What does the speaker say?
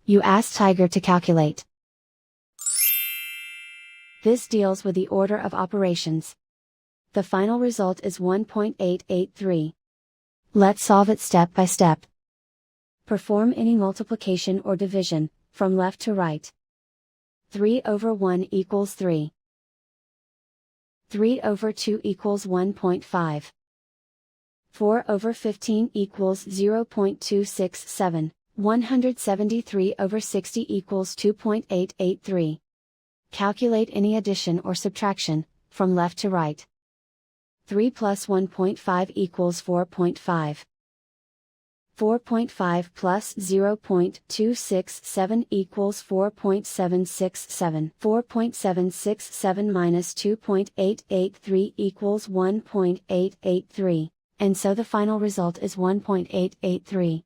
You ask Tiger to calculate. This deals with the order of operations. The final result is 1.883. Let's solve it step by step. Perform any multiplication or division, from left to right. 3 over 1 equals 3. 3 over 2 equals 1.5. 4 over 15 equals 0.267. 173 over 60 equals 2.883. Calculate any addition or subtraction, from left to right. 3 plus 1.5 equals 4.5. 4.5 plus 0.267 equals 4.767. 4.767 minus 2.883 equals 1.883, and so the final result is 1.883.